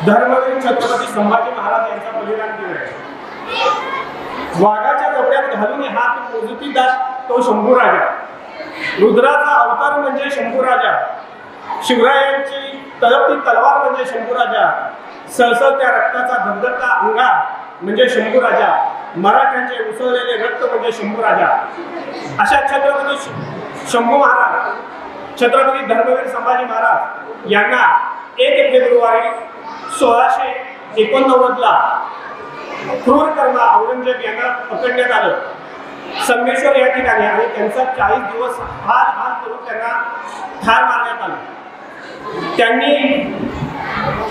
धर्मवीर छत्रपती संभाजी महाराज यांचा बलिदान दिन आहे। वाघाच्या कपड्यात घालून हात मोजतीदार तो शंभूराजा, रुद्राचा अवतार म्हणजे शंभूराजा, शिवरायांची तळपती तलवार म्हणजे शंभूराजा, सळसळत्या रक्ताचा धगधगता अंगार म्हणजे शंभूराजा, मराठ्यांचे उसळलेले रक्त म्हणजे शंभूराजा। अशा छत्रपती शंभू महाराज, छत्रपती धर्मवीर संभाजी महाराज यांना 1 फेब्रुवारी 1689 ला क्रूर कर्मा औरंगजेब यांना पकडण्यात आलं संगमेश्वर या ठिकाणी, आणि त्यांचा 40 दिवस हात करून त्यांना ठार मारण्यात आलं।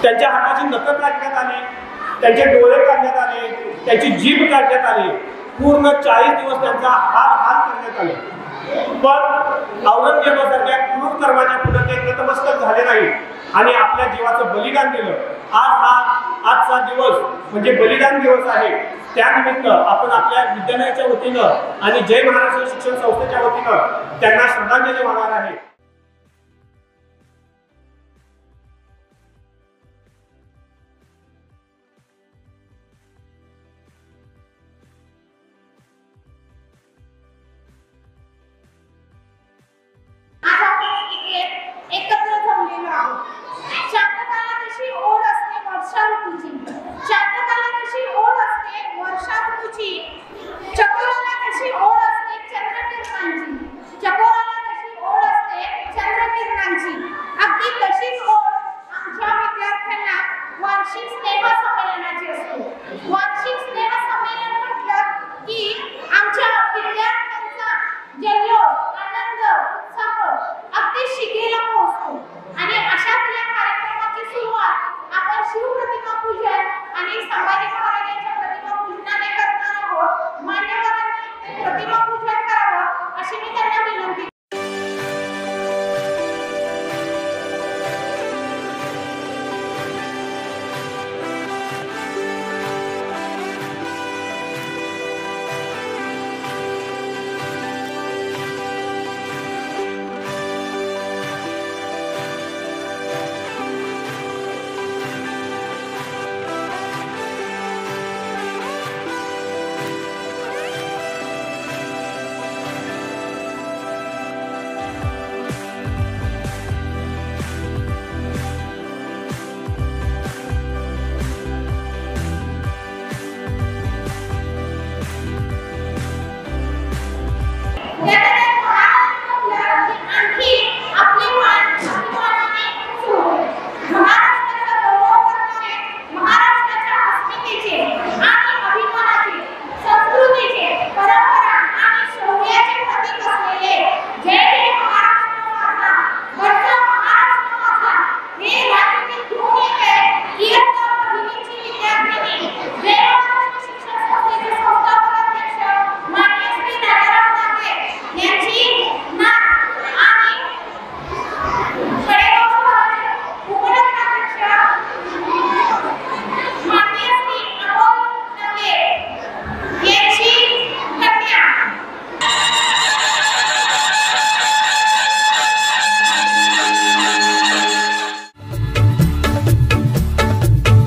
त्यांच्या हाताची नखं काढण्यात आली, त्यांचे डोळे काढण्यात आले, त्यांची जीभ काढण्यात आली, पूर्ण 40 दिवस त्यांचा हात करण्यात आले। पण औरंगजेबासारख्या क्रूर कर्माच्या पुढे ते नतमस्तक झाले नाही आणि आपल्या जीवाचं बलिदान दिलं। आजचा दिवस म्हणजे बलिदान दिवस आहे। त्यानिमित्त आपण आपल्या विद्यालयाच्या वतीनं आणि जय महाराष्ट्र शिक्षण संस्थेच्या वतीनं त्यांना श्रद्धांजली वाहणार आहे। एकत्र जमलेलो आहोत। शांतकाला कशी ओढ असते वर्षा ऋतूची, शांतकाला कशी ओढ असते वर्षा ऋतूची, चकोराला कशी ओढ असते चंद्रकिरणांची, चकोराला कशी ओढ असते चंद्रकिरणांची, अगदी तशीच ओढ आमच्या विद्यार्थ्यांना वार्षिक स्नेह संमेलनाची असते। वार्षिक स्नेह संमेलन म्हटलं की आमच्या विद्यार्थ्यांचा जल्लोष, आनंद, उत्साह अगदी शिगेला पोहोचतो। आणि अशाच या कार्यक्रमाची सुरुवात आपण शिवप्रतिमा पूजन आणि संभाजी महाराजांच्या प्रतिमा पूजनाने करणार आहोत। मान्यवरांनी प्रतिमा पूजन करावं अशी मी त्यांना विनंती।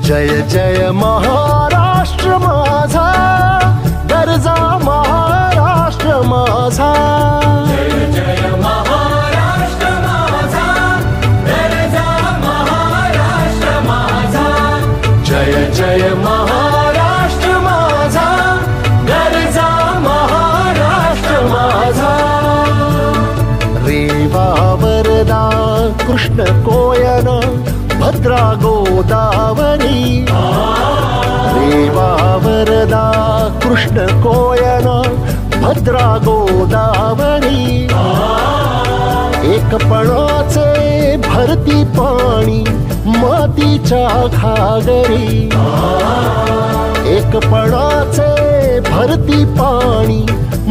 जय जय महाराष्ट्र माझा, गरजा महाराष्ट्र माझा, जय जय महाराष्ट्र माझा, गरजा महाराष्ट्र माझा, जय जय महाराष्ट्र माझा, गरजा महाराष्ट्र माझा। रेवा वरदा कृष्ण कोयना भद्रा गोदावरी, रेवा वरदा कृष्ण कोयना भद्रा गोदावरी, एकपणाचे भरती पाणी मातीच्या घागरी, एकपणाचे भरती पाणी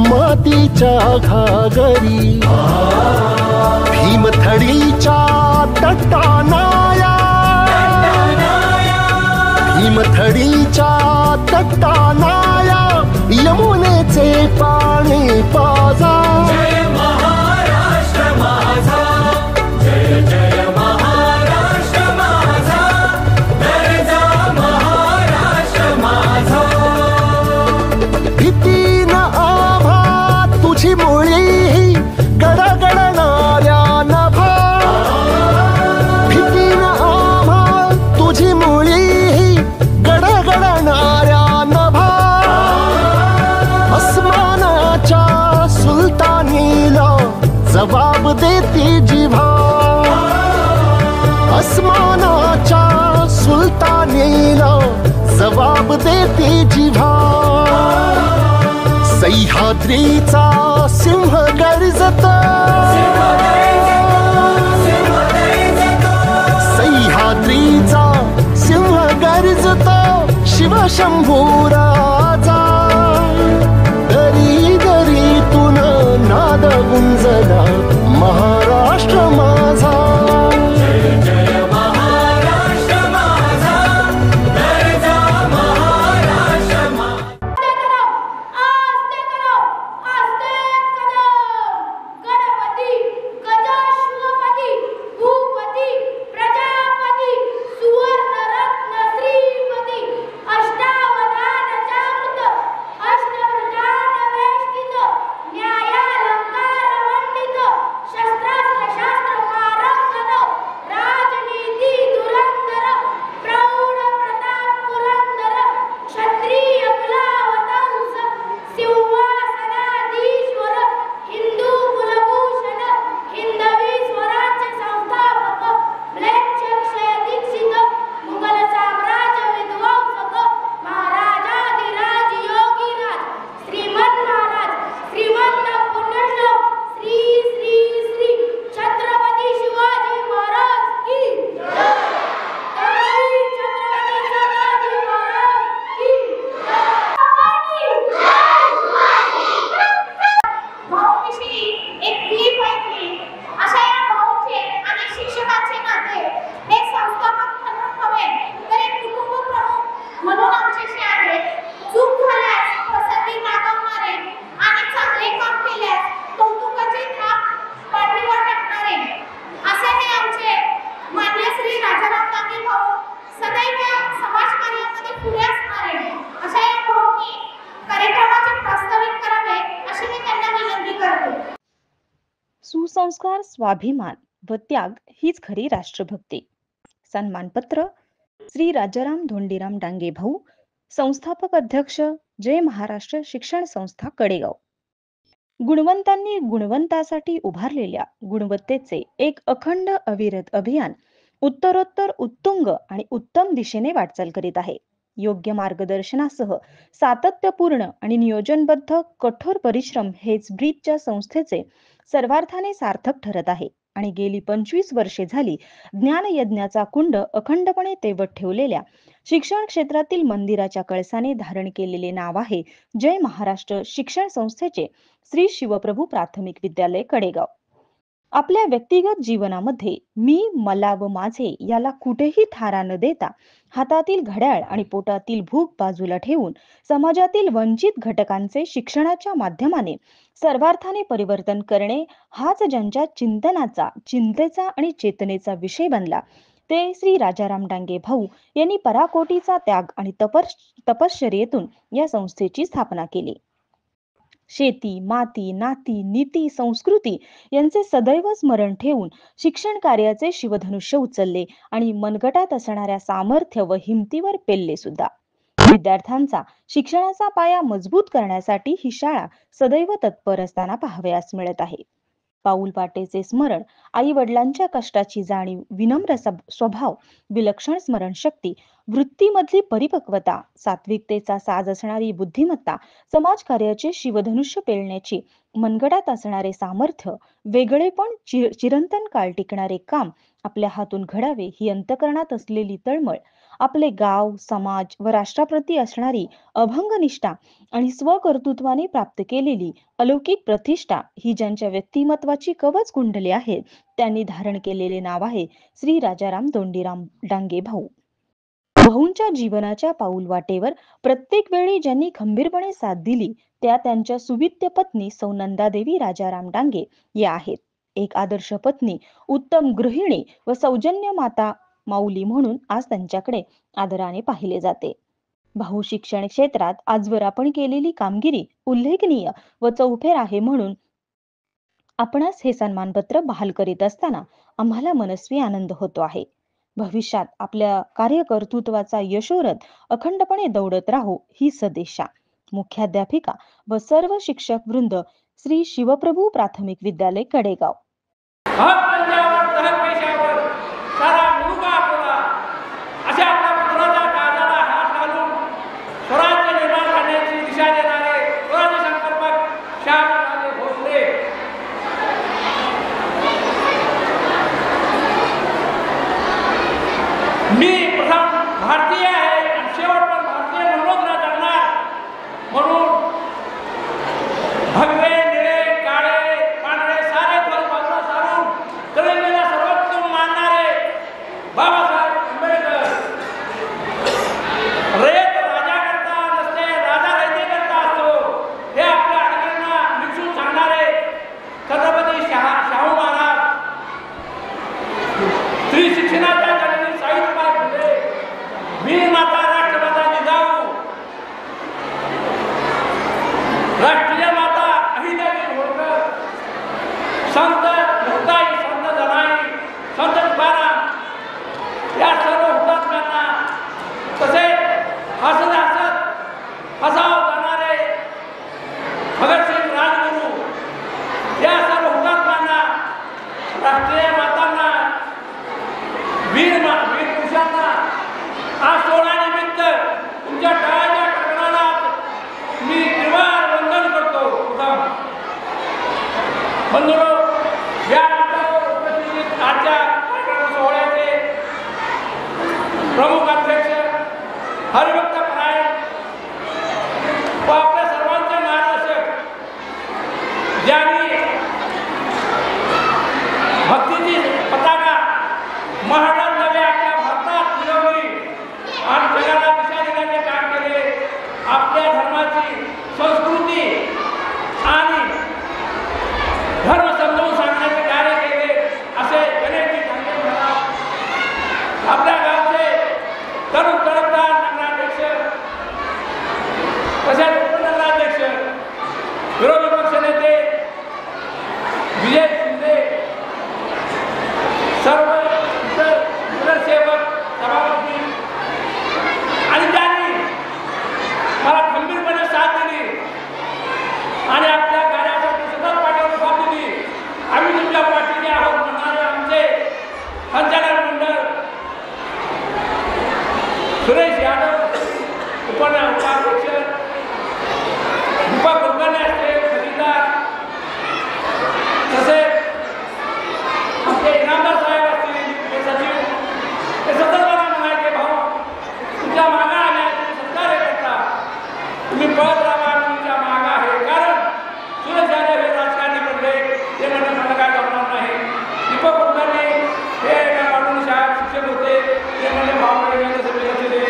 मातीच्या घागरी, भीमथडीच्या तटानाया, भीमथडीच्या तटानाया यमुनेचे पाणी पाजा। जय महाराष्ट्र माझा, जय जय महाराष्ट्र माझा, गरजा अस्मानाच्या सुलतानीला जबाब देती जिव्हा, अस्मानाच्या सुलतानीला जबाब देती जिव्हा. सह्याद्रीचा सिंह गर्जत, सह्याद्रीचा सिंह गर्जत शिवशंभू राजा. दरी दरीतून नाद गुंजला महाराष्ट्र माझा. जय जय महाराष्ट्र माझा, दर्जा महाराष्ट्र माझा. आस्ते करो, आस्ते कदम. गणपती गजाश्वपती भूपती प्रजापती सुवर्णरत्न श्रीपती अष्टावधान जागृत अष्टप्रधान वेष्टित न्यायालंकार मंडित शस्त्रास्त्र शास्त्र पारंगत राजनीती धुरंधर प्रौढ प्रताप पुरंदर क्षत्रिय कुलावतंस सिंहासनाधीश्वर हिंदू कुलभूषण हिंदवी स्वराज्य संस्थापक म्लेच्छ क्षय दीक्षित मुघल साम्राज्य विध्वंसक महाराजाधिराज योगीराज श्रीमंत महाराज श्रीमंत पुण्यश्लोक श्री श्री श्री छत्रपती शिवाजी महाराज की जय. छत्रपती शिवाजी महाराज की भाऊविषयी एक क्लिप ऐकली. अशा या भाऊचे आणि शिक्षकाचे नाते हे संस्थापक म्हणून नव्हे तर एक कुटुंब प्रमुख म्हणून आमच्याशी आहे. चूक झाल्यास प्रसंगी रागवणारे आणि चांगले काम केल्यास कौतुकाची थाप पाठीवर टाकणारे असे हे आमचे मान्य श्री राजाराम डांगे भाऊ. सदैव समाजकार्यामध्ये पुढे असणारे अशा या भाऊंनी कार्यक्रमाचे प्रास्ताविक करावे अशी मी त्यांना विनंती करते. सुसंस्कार, स्वाभिमान व त्याग हीच खरी राष्ट्रभक्ती. सन्मानपत्र श्री राजाराम धोंडीराम डांगे भाऊ, संस्थापक अध्यक्ष, जय महाराष्ट्र शिक्षण संस्था कडेगाव. गुणवंतांनी गुणवंतासाठी उभारलेल्या गुणवत्तेचे एक अखंड अविरत अभियान उत्तरोत्तर उत्तुंग आणि उत्तम दिशेने वाटचाल करीत आहे. योग्य मार्गदर्शनासह सातत्यपूर्ण आणि नियोजनबद्ध कठोर परिश्रम हेच ब्रीजच्या संस्थेचे सर्वार्थाने सार्थक ठरत आहे आणि गेली 25 वर्षे झाली ज्ञान यज्ञाचा कुंड अखंडपणे तेवत ठेवलेल्या शिक्षण क्षेत्रातील मंदिराच्या कळसाने धारण केलेले नाव आहे जय महाराष्ट्र शिक्षण संस्थेचे श्री शिवप्रभू प्राथमिक विद्यालय कडेगाव. आपल्या व्यक्तिगत जीवनामध्ये मी, मला व माझे याला कुठेही थारा न देता हातातील घड्याळ आणि पोटातील भूक बाजूला ठेवून समाजातील वंचित घटकांचे शिक्षणाच्या माध्यमाने सर्वार्थाने परिवर्तन करणे हाच ज्यांच्या चिंतनाचा, चिंतेचा आणि चेतनेचा विषय बनला ते श्री राजाराम डांगे भाऊ यांनी पराकोटीचा त्याग आणि तपश्चर्येतून या संस्थेची स्थापना केली. शेती, माती, नाती, नीती, संस्कृती यांचे सदैव स्मरण ठेवून शिक्षण कार्याचे शिवधनुष्य उचलले आणि मनगटात असणाऱ्या सामर्थ्य व हिमतीवर पेलले सुद्धा. विद्यार्थ्यांचा शिक्षणाचा पाया मजबूत करण्यासाठी ही शाळा सदैव तत्पर असताना पाहावयास मिळत आहे. पाऊल पाटेचे स्मरण, आई वडिलांच्या कष्टाची जाणीव, विनम्र स्वभाव, विलक्षण स्मरणशक्ती, वृत्तीमधली परिपक्वता, सात्विकतेचा साज असणारी बुद्धिमत्ता, समाजकार्याचे शिवधनुष्य पेलण्याची मनगटात असणारे सामर्थ्य, वेगळेपण, चिरंतन काळ टिकणारे काम आपल्या हातून घडावे ही अंतकरणात असलेली तळमळ, आपले गाव, समाज व राष्ट्राप्रती असणारी अभंगनिष्ठा आणि स्वकर्तृत्वाने प्राप्त केलेली अलौकिक प्रतिष्ठा ही ज्यांच्या व्यक्तिमत्वाची कवच कुंडले आहेत त्यांनी धारण केलेले नाव आहे श्री राजाराम धोंडीराम डांगे भाऊ. भाऊंच्या जीवनाच्या पाऊल वाटेवर प्रत्येक वेळी ज्यांनी खंबीरपणे साथ दिली त्या त्यांच्या सुविद्य पत्नी सौ नंदादेवी राजाराम डांगे या आहेत. एक आदर्श पत्नी, उत्तम गृहिणी व सौजन्य माता माऊली म्हणून आज त्यांच्याकडे आदराने पाहिले जाते. भाऊ शिक्षण क्षेत्रात आजवर आपण केलेली कामगिरी उल्लेखनीय व चौफेर आहे म्हणून आपणास हे सन्मानपत्र बहाल करीत असताना आम्हाला मनस्वी आनंद होतो आहे. भविष्यात आपल्या कार्यकर्तृत्वाचा यशोरथ अखंडपणे दौडत राहो ही सदिच्छा. मुख्याध्यापिका व सर्व शिक्षक वृंद श्री शिवप्रभू प्राथमिक विद्यालय कडेगाव. हक पंजावर तहत पेशावर सारा मुलगा आपला अशा आपल्या पुत्राच्या काळजाला हात घालून स्वराज्य निर्माण करण्याची दिशा देणारे स्वराज्य संकल्पक श्यामराजे भोसले मी प्रथम भारतीय आहे आणि शेवट पण भारतीय म्हणूनच राहणार म्हणून भगवे निळे काळे पांढरे सारे फल बाजूला सारून कलेला सर्वोत्तम मानणारे बाबासाहेब आंबेडकर रयत राजा करता नसते राजा रयते करता असतो हे आपल्या अडचणींना निक्षून सांगणारे छत्रपती शाहू महाराज स्त्री शिक्षणाच्या जननी सावित्रीबाई फुले वीर माता राष्ट्रमाता जिजाऊ राष्ट्रीय माता अहिल्यादेवी होळकर संत मुक्ताई संत जनाई संत तुकाराम या सर्व हुतात्म्यांना तसेच हसत हसत हसाव जाणारे भगतसिंग राजगुरू या सर्व हुतात्म्यांना राष्ट्रीय मातांना वीर पुरुषांना आज सोहळ्यानिमित्त तुमच्या टाळ्याच्या कडकडाटात मी निर्वाळ वंदन करतो. बंधुरो, या मंचावर उपस्थित आजच्या कार्यक्रम सोहळ्याचे प्रमुख अध्यक्ष हरिभक्त परायण व आपल्या सर्वांचे मार्गदर्शक ज्यांनी भक्तीची पताका महाराज नव्हे आपल्या भारतात फिरवली आणि जगाला दिशा देण्याचे काम केले. आपल्या धर्माची संस्कृती आणि धर्म समजावून सांगण्याचे कार्य केले असे गणेशजी ठाकरे महाराज आपल्या गावचे तरुण तडफदार नगराध्यक्ष तसेच उपनगराध्यक्ष विरोधी पक्षनेते विजय शिंदे सर्व इतर नगरसेवक सभापती आणि त्यांनी मला खंबीरपणे साथ दिली आणि आपल्या कार्यासाठी सतत पाठीवर साथ दिली. आम्ही तुमच्या पाठीने आहोत म्हणणारे आमचे संचालक मंडळ सुरेश यादव उपाध्यक्ष दीपक कुलकर्णी असतील खजिनदार तसेच आमचे इनामदार साहेब असतील हे सचिव हे सतत मला म्हणायचे भाऊ तुमच्या मागा आल्या तुम्ही सत्कार करता तुम्ही पळत राहा तुमच्या मागा आहे कारण सुरेश यादव हे राजकारणी बनले ते म्हणजे मला काय जमणार नाही. दीपक कुलकर्णी हे काढून शाळेत शिक्षक होते ते म्हणजे भाऊ लक्ष दिले.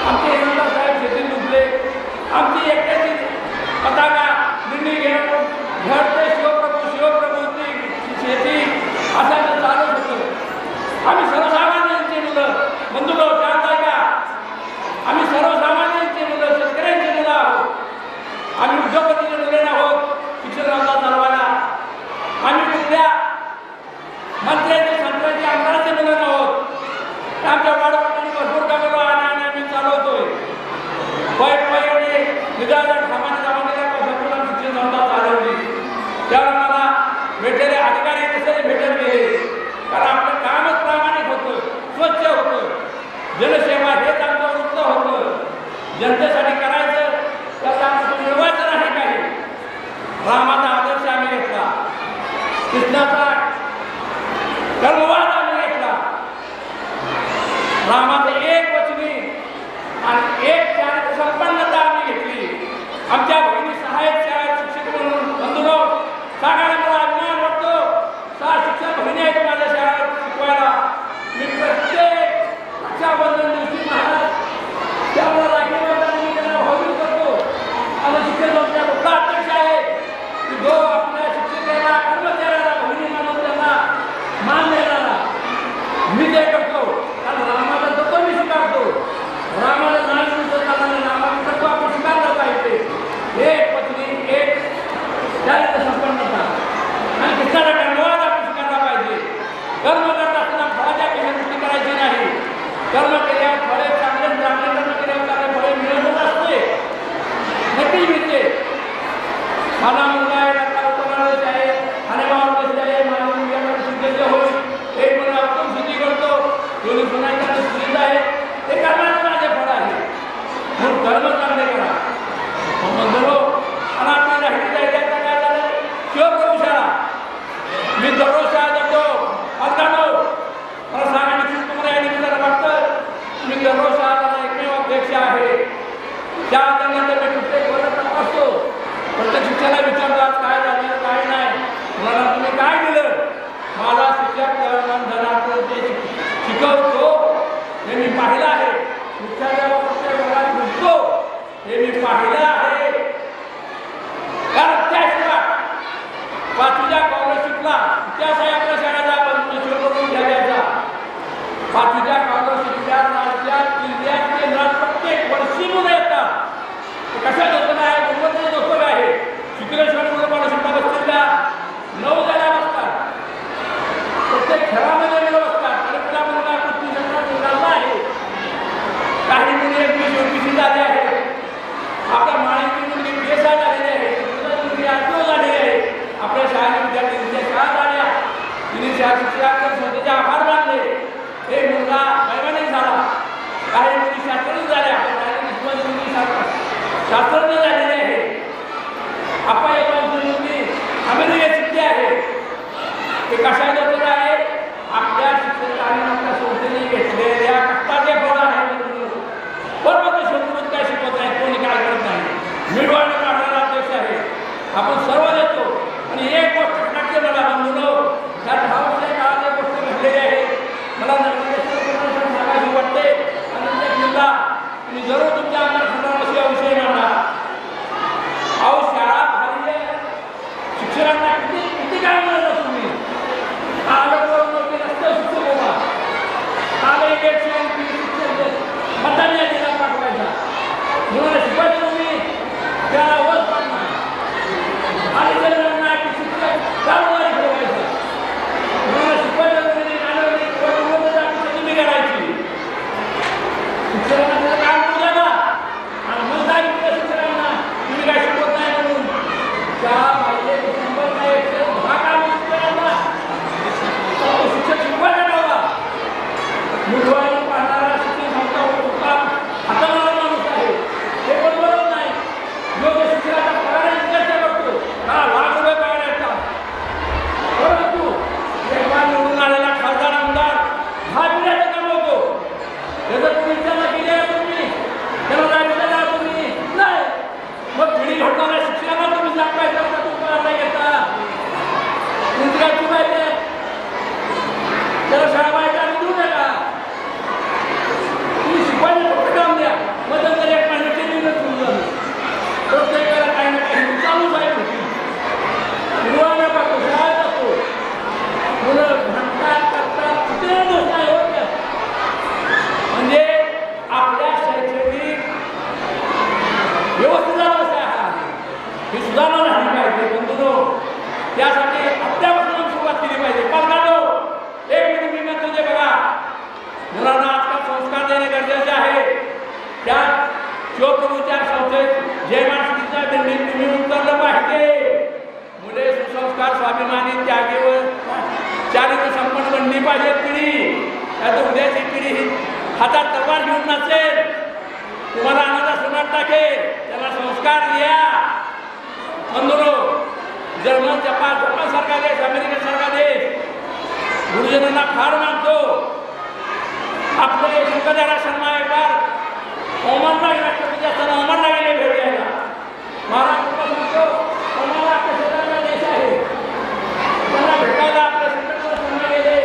आमचे इनामदार साहेब शेतीत डुबले आमची एकट्याची पताका निर्णय घेऊन घर ते शिवप्रभूची शेती असं चालत होतं. आम्ही सर्वसामान्यांची मुलं बंधुभाऊ जाणताय का आम्ही सर्वसामान्यांची मुलं शेतकऱ्यांची मुलं आहोत. आम्ही उद्योगपतीचे मुले आहोत शिक्षणाला चालवायला. आम्ही कुठल्या मंत्र्यांची संत्र्यांची आमदारांचे मुलं आहोत. आमच्या वाडवडिलांनी भरपूर कामाला आणि आम्ही चालवतोय. पैठपैठे निदान सामान्य जमान्याला भरपूर शिक्षण संस्था चालवली. त्यावर मला भेटलेले अधिकारी तसे भेटत गेले कारण आपलं कामच प्रामाणिक होतं स्वच्छ होतं. जनसेवा हेच आमचं वृत्त होतं. जनतेसाठी करायचं त्याचं आमचं निर्वाचन आहे काही. रामाचा आदर्श आम्ही घेतला कृष्णाचा कर्मवाद आम्ही घेतला. रामाचं एक वचनी आणि एक संपन्नता आम्ही घेतली. आमच्या भगिनी सहाय्यक शाळेत शिक्षक म्हणून बंधुभाऊ सांगायला मला अभिमान वाटतो. 6 शिक्षक भगिनी आहेत माझ्या शाळेत शिकवायला. मी प्रत्येक रक्षाबंधन दिवशी महाराज त्यामुळे राखी बांधताना मी त्यांना भावनिक करतो. आणि शिक्षक संस्था कुठला अध्यक्ष आहे की जो आपल्या शिक्षकाला कर्मचाऱ्याला भगिनी मानून त्यांना मान देणारा मी ते करतो. कारण रामाचा तत्व मी स्वीकारतो. रामाला जाणून रामाचं तत्व आपण स्वीकारलं पाहिजे. एक पत्नी एक त्याला संपन्नता आणि कृष्णाला कर्मवाद आपण स्वीकारला पाहिजे. कर्म करत असताना फळाच्या पेक्षा दृष्टी करायची नाही. कर्म केल्यावर फळे चांगले कर्म केल्यावर चांगले फळे मिळतच असते. आल्यानंतर मी प्रत्येक वर्ग तपासतो, प्रत्येक शिक्षकाला विचारतो आज काय झालं काय नाही, मुलांना तुम्ही काय दिलं. माझा शिक्षक धनाकडे ते शिकवतो हे मी पाहिलं आहे. शिक्षकाला प्रत्येक वर्गात भेटतो हे मी पाहिलं आहे. कारण त्याशिवाय पाचवीच्या स्कॉलरशिपला इतिहास आहे आपल्या शाळेचा आपण सुरू करून घ्यायचा. पाचवीच्या स्कॉलरशिपच्या राज्यात जिल्ह्यात केंद्रात प्रत्येक वर्षी मुलं येतात. कशा योजना आहे गुणवत्तेची योजना आहे. शिकलेश्वर मुलं स्कॉलरशिपला बसलेल्या 9 जागा बसतात. प्रत्येक खेळामध्ये मुलं बसतात. आणि तुला मुलगा कुस्ती क्षेत्रात निघाला आहे. काही मुली UPC झाले आहेत. आपल्या माळीची मुलगी PSI झालेली आहे. मुलगी RTO झालेली आहे. आपल्या शाळेत विद्यार्थी शाळा झाल्या. तिने शिक्षकांचे स्वतःचे आभार मानले. हे मुलगा वैमानिक झाला. काही मुली शास्त्रज्ञ झाल्या. शास्त्रज्ञ झालेले आहे. आपण एक मुलगी अमेरिकेत शिकली आहे. ते कशा योजना आहे आपल्या शिक्षकांनी आपल्या संस्थेने घेतलेल्या कष्टाचे फळ आहे. बरोबर ते शिकवत काय शिकवत नाही, कोणी काय करत नाही. मिळवायला काढणारा अध्यक्ष आहे. आपण सर्व देतो. आणि एक गोष्ट नक्की मला बंधूनो, त्या 10 वर्षाच्या काळात एक गोष्ट घडलेली आहे. मला सांगायची वाटते. आणि त्या जिल्हा तुम्ही जरूर तुमच्या आमदार खंडाला विषय मांडा. अहो शाळा भारी आहे. शिक्षकांना किती काय मिळतं तुम्ही आलं नोकरी नसतं शिक्षक होता. आलं इलेक्शन मतदान यादीला पाठवायचा. मुलाला शिकवायचं तुम्ही त्याला वच पाडणार. आणि जर नाही की शिक्षक गाववारी ठेवायचं. मुलाला शिकवायचं तुम्ही तुम्ही करायची. शिक्षकांना त्याचं काम करू द्या ना. आणि मग काय शिक्षकांना तुम्ही काय शिकवत नाही म्हणून शाळा पाहिजे 100 नाही 110 काम शिक्षकांना शिक्षक शिकवायला लावा. मुलवायला पाहणारा शिक्षण संस्था होता हाताळणारा माणूस आहे. हे पण बरोबर नाही. योग्य शिक्षकाचा पगार विद्यार्थी बघतो. 10 लाख रुपये पगार येतात. परंतु एकदा निवडून आलेला खासदार आमदार 10 पिढ्याचं कमवतो. त्याचं तुम्ही विचार केली आहे तुम्ही त्याला काय विचारला तुम्ही नाही. मग पिढी घडणाऱ्या शिक्षकांना तुम्ही दाखवायचं का तुम्हाला नाही घेता. तुमची काय चुकायचं त्याला शाळा माहिती आणि देऊ नका. तुम्ही शिकवायला फक्त काम द्या. मग नंतर एक महिन्याचे दिवस सुरू झालं. प्रत्येकाला काही ना काही चालूच आहे. मुलांना पाहतो शाळेत जातो. मुलं म्हणतात करतात कुठे दोष नाही होत का. म्हणजे आपल्या शैक्षणिक व्यवस्थेचा व्यवसाय हा ही सुधारणा झाली पाहिजे. बंधूंनो त्यासाठी अद्यापासून सुरुवात केली पाहिजे. पालकांनो एक मिनिट मी तुझे बघा. मुलांना आजकाल संस्कार देणे गरजेचे आहे. त्या शिवप्रभूच्या संस्थेत जय माणसाच्या दिंडीत तुम्ही उतरलं पाहिजे. मुले सुसंस्कार स्वाभिमानी त्यागी व चारित्र्य संपन्न बनली पाहिजे पिढी. त्यात उद्याची पिढी ही हातात तलवार घेऊन नसेल. तुम्हाला अनाथ आश्रमात टाकेल. त्याला संस्कार द्या. बंधुनो जर्मन जपान सारखा देश अमेरिका सारखा देश गुरुजनांना फार मानतो. आपले शंकरदारा शर्मा एक बार ओमानला राष्ट्रपती असताना ओमानला गेले भेट द्यायला. महाराष्ट्र सांगतो ओमानला आपल्या शेजारचा देश आहे. त्यांना भेटायला आपल्या शंकरदारा शर्मा गेले.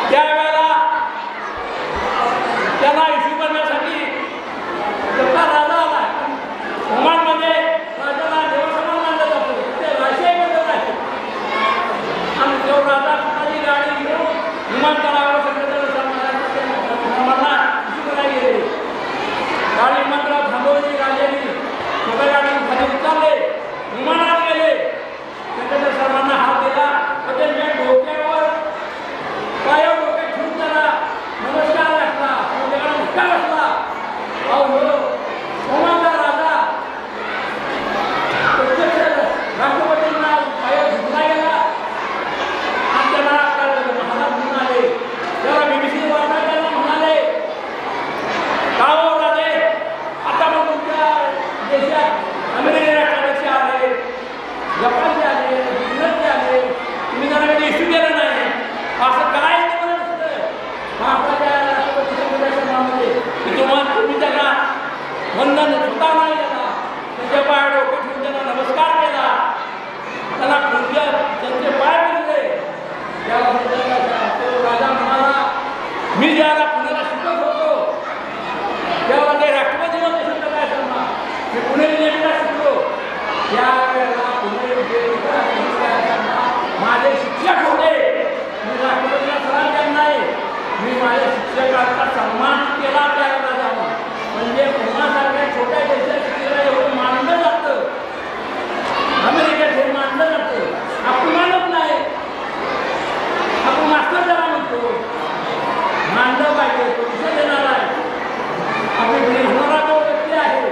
त्यावेळेला त्याला इश्यू करण्यासाठी जगता राजा आला. ओमानमध्ये राजाला देवसमान मानलं जातं. ते राजशाही पद्धत आहे. आणि तो राजा स्वतःची गाडी घेऊन विमानतळावर शंकरदारा शर्माला इश्यू करायला गेले. गाडी विमानतळावर थांबवली राजाने. स्वतः गाडी खाली त्यावेळेला माझे शिक्षक होते. मी राष्ट्रपतीला सलाम देत नाही, मी माझ्या शिक्षकांचा सन्मान केला त्यावेळेला जाऊन. म्हणजे पुण्यासारख्या छोट्या देशात शिक्षकाला एवढं मानलं जातं, अमेरिकेत हे मानलं जातं. आपण मानत नाही, आपण मास्तर त्याला म्हणतो. मानलं पाहिजे, तो विषय देणार आहे. आपली घरी होणारा तो व्यक्ती आहे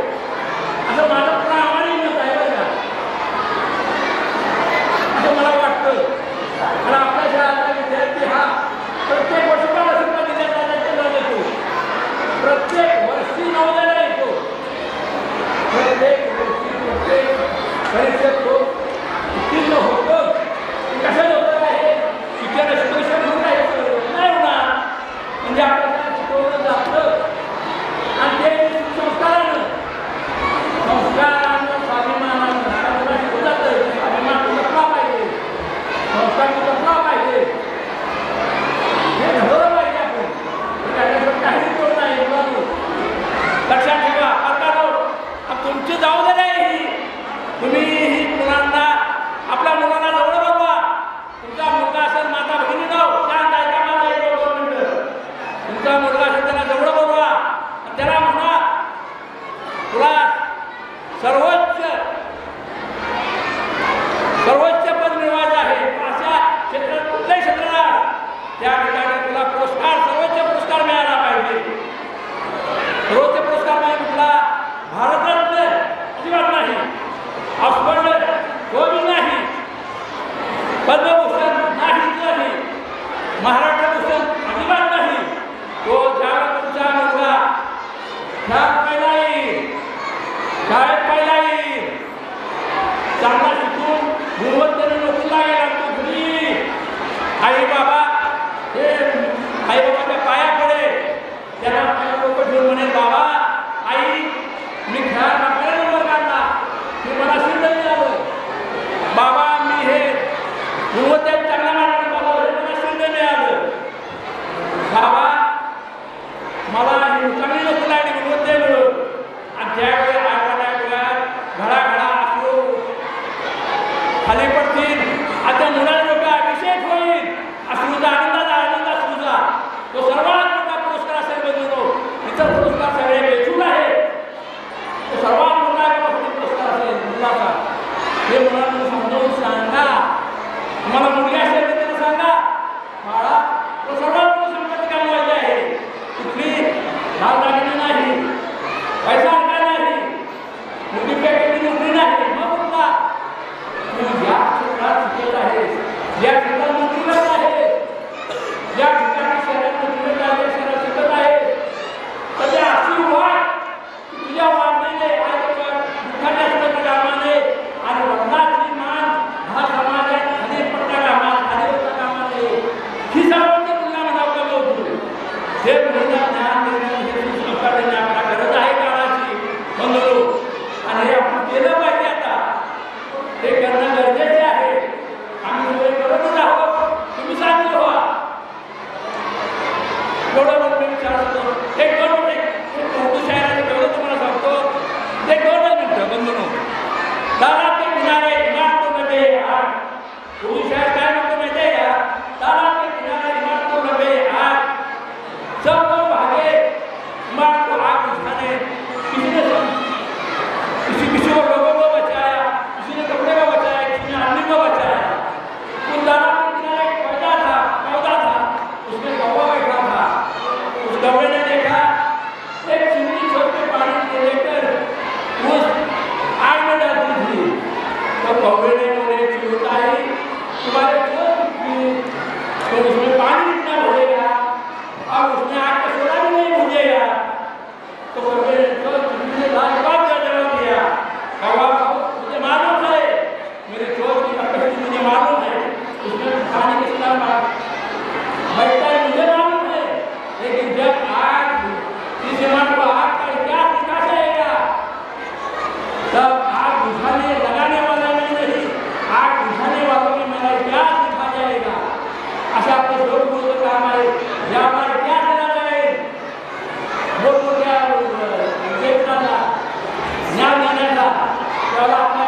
असं माझं प्रामाणिक मत आहे बरं का, असं मला वाटतं. कारण आपल्या शाळेचा विद्यार्थी हा प्रत्येक वर्षी सुद्धा विद्यार्थ्यांना येतो, प्रत्येक वर्षी नवोदयाला येतो, प्रत्येक वर्षी प्रत्येक परीक्षेत तो उत्तीर्ण होतो. कसं होतं आहे शिक्षण म्हणून नाही होणार, म्हणजे आपल्याला शिकवलं जातं. आणि ते संस्कारानं स्वाभिमानानं शिकवलं जातं. स्वाभिमान जपला पाहिजे, संस्कार जपला पाहिजे, हे ठरवलं पाहिजे आपण. काही करू नाही. लक्षात ठेवा आता तुमची जबाबदारी आहे ही. तुम्ही ही मुलांना आपल्या मुलांना जवळ बघवा. तुमचा मुलगा असेल माझा बहिणी जाऊ शांत आहे का माझा एक 2 मिनिटं. तुमचा मुलगा असेल त्याला जवळ बघवा, त्याला म्हणा तुला सर्वोच्च पद मिळवायचं आहे. अशा क्षेत्रात कुठल्याही क्षेत्राला त्या ठिकाणी तुला पुरस्कार सर्वोच्च पुरस्कार मिळाला पाहिजे. सर्वोच्च पुरस्कार म्हणजे कुठला? भारतरत्न अजिबात नाही, ऑक्सफर्ड तो बी नाही, पद्मभूषण नाही, महाराष्ट्र भूषण अजिबात नाही. तो ज्यावेळेला तुमचा मुलगा शाळेत पहिला येईल, चांगला शिकून गुणवत्तेने नोकरीला लागतो. घरी आई बाबा हे आई बाबाच्या पाया पडे, त्याला लोक ठेवून म्हणेल बाबा आई मी खेळात आपल्याला नंबर काढला, मी मला सिद्ध मिळालं, बाबा मी हे गुणवत्तेत चांगला मार्गाने बाबा हे मला सिद्ध मिळालं, बाबा मला ही चांगली नोकरी लागली गुणवत्ते मिळून. आणि त्यावेळी घडा असो खाली पडतील, आता मुलाला लोक अभिषेक होईल, अश्रूचा आनंदाचा अश्रूचा तो सर्वात मोठा पुरस्कार असेल. बघून इतर पुरस्कार सगळे बेचूक आहे, तो सर्वात मोठा पुरस्कार असेल मुलाचा. हे मुलांना समजावून सांगा. तुम्हाला मुलगी असेल तर त्याला सांगा बाळा तो सर्वात मोठं संपत्ती कमवायची आहे. कुठली दागदागिने नाही, पैसा नाही, मुलीपेक्षा नोकरी नाही. मग कुठला तू या क्षेत्रात शिकत आहेस, या क्षेत्रात नोकरीला आहे, या ठिकाणी शहरात नोकरीला आहे, शहरात शिकत आहे, तर त्या अशी वाट तुझ्या वाढलेले दुःखाने असलेल्या कामाने आणि वडिलांची मान हा समाजात खाली पडता कामा खाली होता कामा नये. ही सर्वांची तुला म्हणावं कमवतो. हे मुलींना ज्ञान देणं, हे संस्कार देणं आपल्या गरज आहे काळाची बंधू. आणि हे आपण केलं पाहिजे. आता हे करणं गरजेचे आहे. आम्ही सगळे करतच आहोत, तुम्ही सांगितलं व्हा. एवढं मग मी विचारतो एक 2 मिनिट उर्दू शायराने तेवढं तुम्हाला सांगतो. एक 2 मिनिटं बंधू. दारात के किनारे इमारतों में बेआग, उर्दू शायर काय म्हणतो माहिती आहे का? दारात के किनारे इमारतों में बेआग, सब लोग भागे इमारत को आग बुझाने. किसी को लोगों को बचाया, किसी ने कपड़े को बचाया, किसी ने आदमी को बचाया. उस दारात के किनारे एक पौधा था, उसमें कौवा बैठा था. उस कौवे ने देखा एक चिमनी छोड़ के पानी लेकर उस आग में डालती थी. तो कौवे ने बोले चिड़ियाई तुम्हारे तो उसमें पानी कितना भरेगा, अब उसमें आग का सोना भी नहीं भूजेगा. तो कौवे ने तो चिमनी ने लाजवाब जवाब दिया, कौवा मुझे मालूम है, मेरे चोर की कैपेसिटी मुझे मालूम है, उसमें पानी कितना बैठता है मुझे मालूम है, लेकिन जब आग इस इमारत को आग का इतिहास लिखा जाएगा तब आग बुझाने लगाने वाला नहीं, आग बुझाने वालों की मेरा इतिहास लिखा जाएगा. अशा आपलं जोर बोलतं काम आहे. या हमारा इतिहास लिखा जाए मोठमोठ्या ज्ञान देण्याचा त्याला आपल्या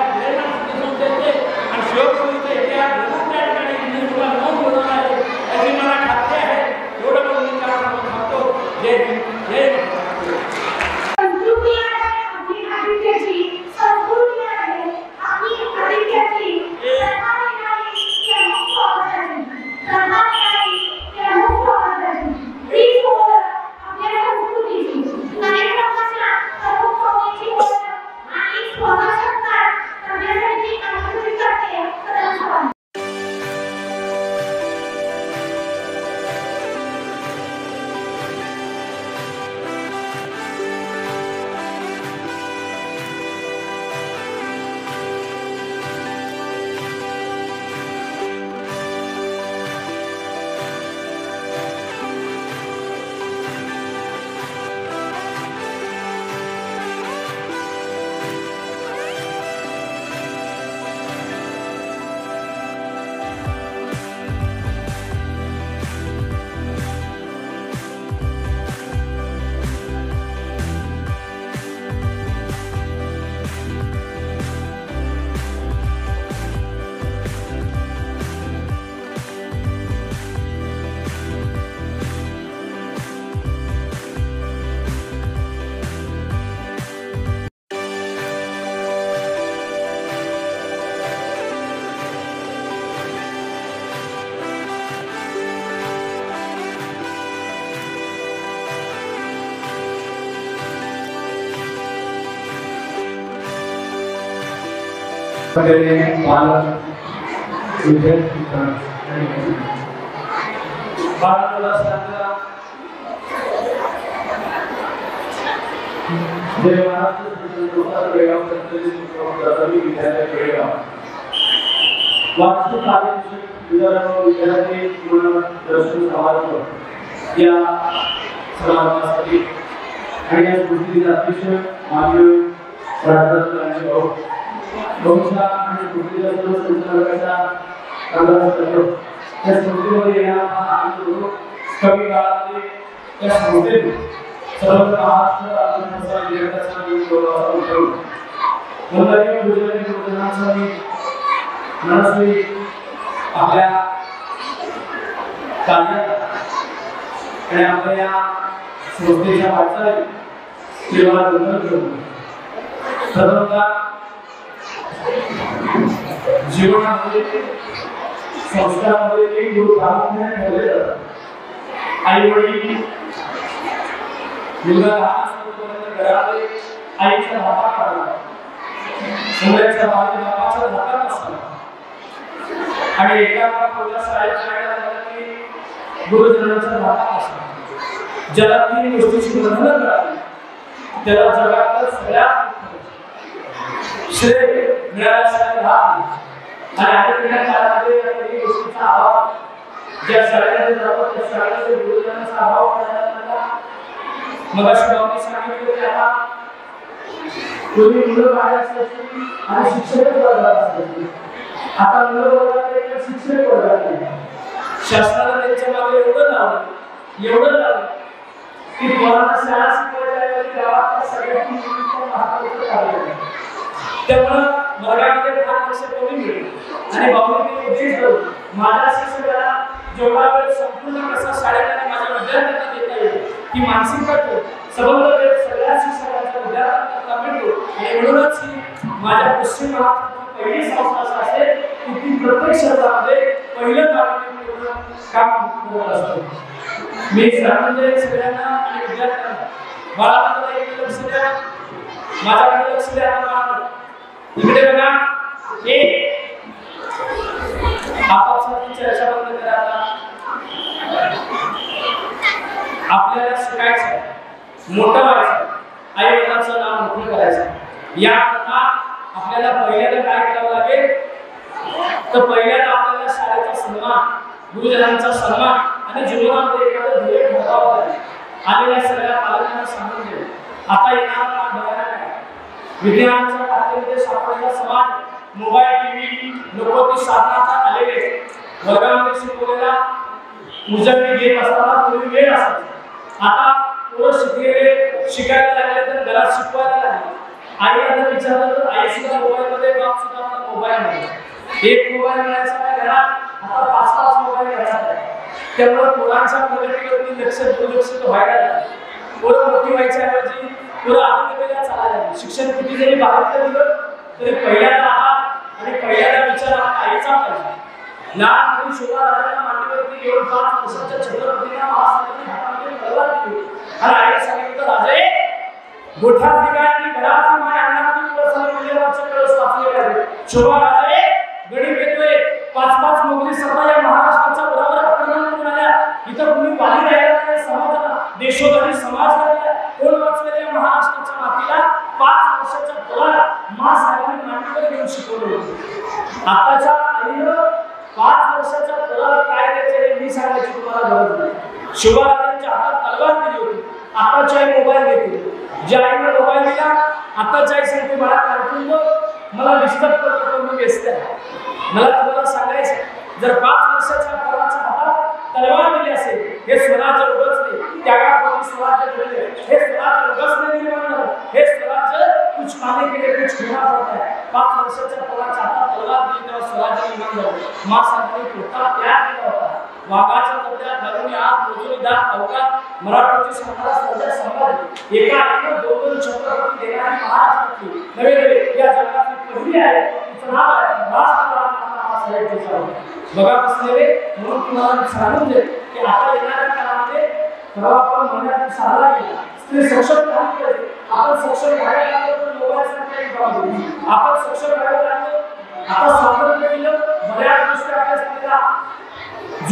आपण सक्षम राहायला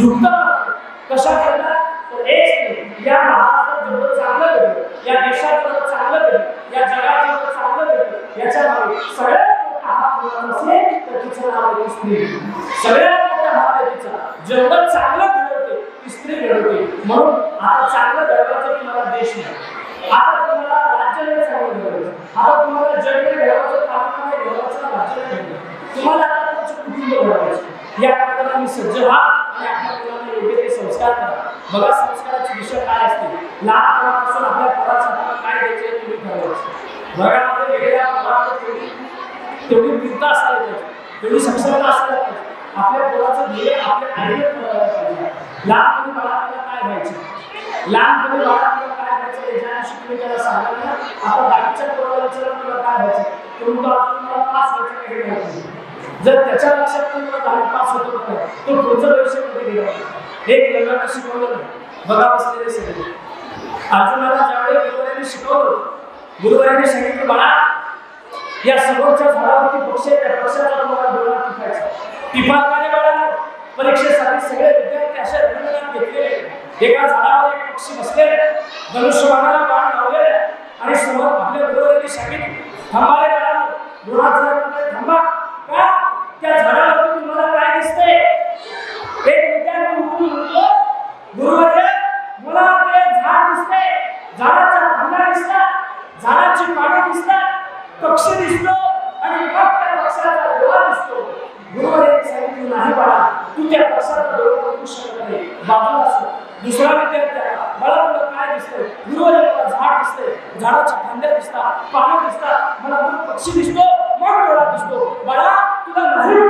झुकतं राहतं. कशा करता तर एक या महाराष्ट्रात जेवढं चांगलं घडलं, या देशात जेवढं चांगलं घडलं, या जगात जेवढं चांगलं घडलं, याच्या मागे सगळ्यात मोठा हात कोणाचा असेल तर तिचं नाव आहे स्त्री. सगळ्यात मोठा हात आहे तिचा. जेवढं चांगलं घडवते ती स्त्री घडवते. म्हणून आता चांगलं घडवायचं तुम्हाला देश नाही, आता तुम्हाला राज्य नाही चांगलं घडवायचं, आता तुम्हाला जग नाही घडवायचं, तालुका नाही घडवायचं, राज्य नाही घडवायचं, तुम्हाला आता तुमचं कुटुंब घडवायचं. या करताना मी सज्ज व्हा आणि आपल्या मुलांना योग्य ते संस्कार करा. बघा संस्काराची दिशा काय असते. लहानपणापासून आपल्या पोराच्या हातात काय द्यायचे तुम्ही ठरवायचं. घरामध्ये वेगळ्या पोरामध्ये तेवढी वृत्ता असायला पाहिजे, तेवढी सक्षमता असायला पाहिजे. आपल्या पोराचं ध्येय आपल्या आईने ठरवायला पाहिजे. लहानपणी बाळाला काय व्हायचं, लहानपणी बाळाला काय व्हायचं ज्या दिवशी तुम्ही त्याला सांगाल ना, आता दहावीच्या पोराला विचारलं तुला काय व्हायचं, तर म्हणतो अजून मला पास व्हायचं काही नाही. जर त्याच्या लक्षात तुम्हाला 10वी पास होतो तो पुढचं भविष्य मध्ये गेला. एक लग्नाला शिकवलं नाही. बघा बसलेले सगळे अर्जुनाला ज्यावेळी गुरुवारांनी शिकवलं, गुरुवारांनी सांगितलं बाळा या समोरच्या झाडावरती पक्ष आहे, त्या पक्षाचा तुम्हाला डोळा टिपायचा. टिपाकाने बाळाला परीक्षेसाठी सगळे विद्यार्थी अशा रंगणात घेतलेले. एका झाडावर एक पक्षी बसलेले, धनुष्यबाणाला बाण लावलेले आणि समोर आपल्या गुरुवारांनी सांगितलं थांबा रे बाळा, डोळा थांबा. का त्या झाडावरती तुम्हाला काय दिसते. एक विद्यार्थी उठून म्हणतो गुरुवर्य मला ते झाड दिसते, झाडाच्या फांद्या दिसतात, झाडाची पाने दिसतात, पक्षी दिसतो आणि मग त्या पक्षाचा डोळा दिसतो. गुरुवर्यांनी सांगितलं नाही बाळा तू त्या पक्षाचा डोळा बघू शकत नाही, बाजूला असो. दुसरा विद्यार्थी मला तुला काय दिसतंय. गुरुवर्य मला झाड दिसते, झाडाच्या फांद्या दिसतात, पानं दिसतात, मला पक्षी दिसतो, मग डोळा दिसतो. बाळा तुला नाही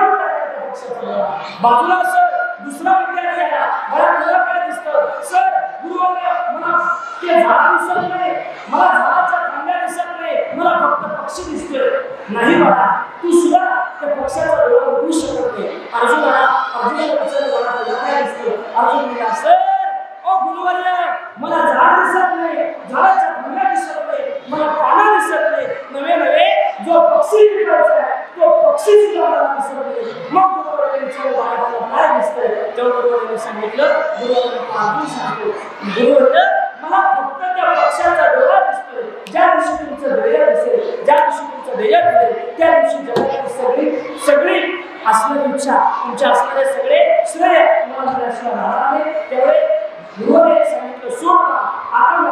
बाजूला सर. दुसरा विद्यार्थी आला मला तुला काय दिसतं. सर गुरुवर्य मला ते झाड दिसत नाही, मला झाडाच्या फांद्या दिसत नाही, मला फक्त पक्षी दिसतोय. नाही बाळा तू सुद्धा त्या पक्षाचा डोळा बघू शकत नाही. अर्जुनाला विचारलं बाळा तुला काय दिसतं. अर्जुन म्हणाला सर ओ गुरुवर्य मला झाड दिसत नाही, झाडाच्या फांद्या दिसत नाही, मला पानं दिसत नाही. नवे जो पक्षी दिसायचा आहे तो पक्षी सुद्धा मला दिसत नाही. मग गुरुवर्यांनी विचारलं बाळा तुला काय दिसतंय. तेव्हा गुरुवर्यांनी सांगितलं गुरुवर्यांना अजून सांगतो गुरुवर्य मला फक्त त्या पक्षाचा डोळा दिसतोय. ज्या दिवशी तुमचं ध्येय दिसेल, ज्या दिवशी तुमचं ध्येय दिसेल त्या दिवशी जगातली सगळी असणारी इच्छा, तुमच्या असणारे सगळे श्रेय तुम्हाला मिळायला राहणार नाही. त्यामुळे गुरुवर्यांनी सांगितलं सोड आपण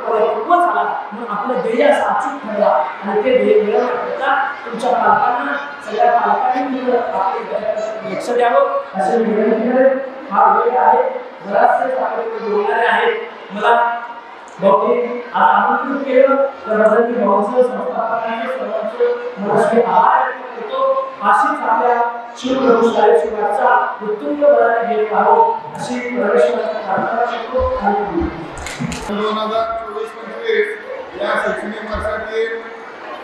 परिपक्व झाला म्हणून आपलं ध्येय असं अचूक ठरवा आणि ते ध्येय मिळवण्याकरता तुमच्या पालकांना सगळ्या पालकांनी आपले लक्ष द्यावं असे मी विनंती करेन. हा वेळ आहे, बराचसे आपल्याकडे बोलणारे आहेत. मला भाऊनी आज आमंत्रित केलं तर रजनी भाऊचं संस्थापकांचे सर्वांचे मनस्वी आभार व्यक्त करतो. अशीच आपल्या शिवप्रभू शाळेची वाटचाल उत्तुंग बळाने घेत राहावं अशी परमेश्वराची प्रार्थना करतो. आणि 2024-25 या शैक्षणिक वर्षातील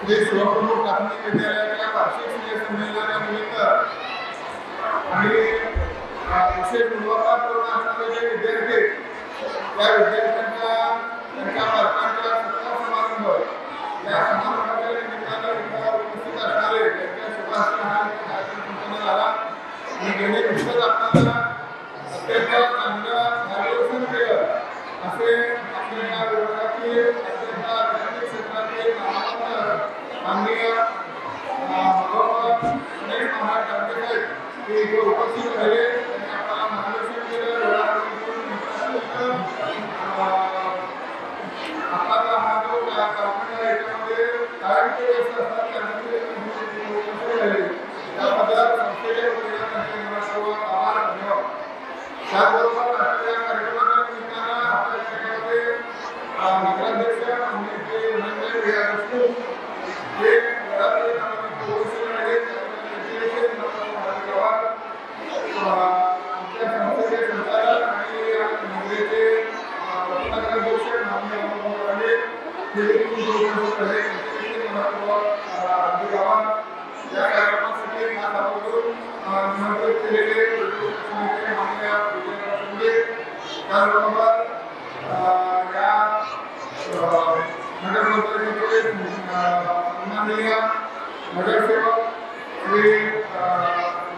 श्री शिवप्रभू प्राथमिक विद्यालयाच्या वार्षिक स्नेहसंमेलनानिमित्त आणि विशेष गुणवत्ता पूर्ण असणारे जे विद्यार्थी त्या विद्यार्थ्यांच्या त्यांच्या पालकांच्या सत्कार समारंभ या समारंभाच्या निमित्तानं उपस्थित असणारे त्यांच्या शुभाशय हा कार्यक्रम संपन्न झाला आणि गेले पुस्तक आपल्याला अत्यंत चांगलं मार्गदर्शन केलं असे आपल्या या विभागातील अत्यंत आध्यात्मिक क्षेत्रातील माननीय भगवान गणेश महाराज दांडेकर हे इथे उपस्थित राहिले. त्यांनी आपल्याला मार्गदर्शन केलं. आपला हा जो कारखाना याच्यामध्ये कायमचे व्यस्त असतात त्यामध्ये त्याबद्दल संस्थेच्या वतीनं त्यांचे मनपूर्वक आभार धन्यवाद. त्याचबरोबर आजच्या या कार्यक्रमाच्या निमित्तानं आपल्या शाळेमध्ये नगराध्यक्ष आमचे धनंजय भैया देशमुख हे घरातले उपस्थित राहिले. आमच्या संस्थेचे संचालक आणि नगरेचे पत्रकाराध्यक्ष माननीय या कार्यक्रमासाठी खास आवर्जून निमंत्रित केलेले माननीय विजय शिंदे त्याचबरोबर या नगरपंचायतीचे माननीय नगरसेवक श्री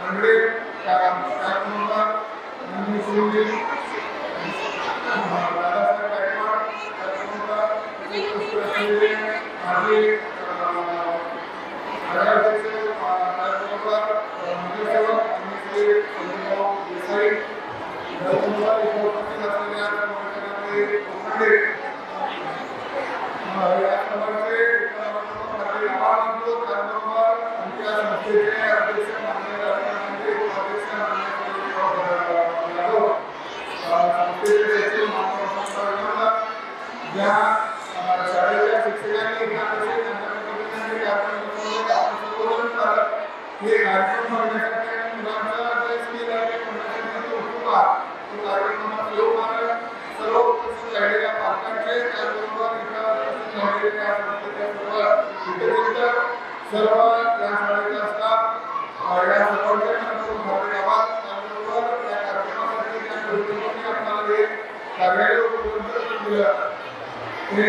मंडळे त्याचबरोबर मुस्लिमजी दादासाहेब गायकवाड त्याचबरोबर माजी नगराध्यक्ष त्याचबरोबर नगरसेवक आणि श्री संजयभाऊ देसाई त्याचबरोबर इथे उपस्थित असलेल्या कर्मचाऱ्यांचे लोखंडे या समाजाचे आभार मानतो. त्याचबरोबर आमच्या संस्थेचे अध्यक्ष माननीय राजकारणाचे उपाध्यक्ष माननीय यादव संस्थेचे सचिव मानव ज्या शाळेच्या शिक्षकांनी हे कार्यक्रम करण्यासाठी आणि मुलांचा जे स्किल आहे ते करण्यासाठी उत्सुक आहात. तो कार्यक्रमात येऊन सर्व उपस्थित राहिलेल्या पालकांचे त्याचबरोबर इथं उपस्थित राहिलेल्या संस्थेच्या सर्व या शाळेचा स्टाफ या सर्वांच्या गावात त्याचबरोबर या कार्यक्रमासाठी ज्या संस्थेने आपल्याला हे कार्यालय उपलब्ध करून दिलं हे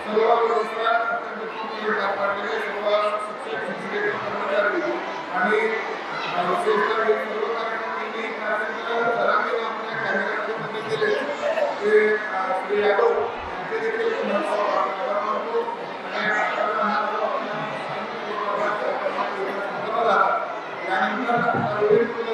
सर्व व्यवस्था अत्यंत उत्तमपणे पार पाडलेले सर्व शिक्षक शिक्षक कर्मचारी आणि विशेषतः हे सर्व कार्यक्रमांनी सरांनी आपल्या कॅमेऱ्यामध्ये केले ते श्री यादव यांचे देखील आभार मानतो. त्यानंतर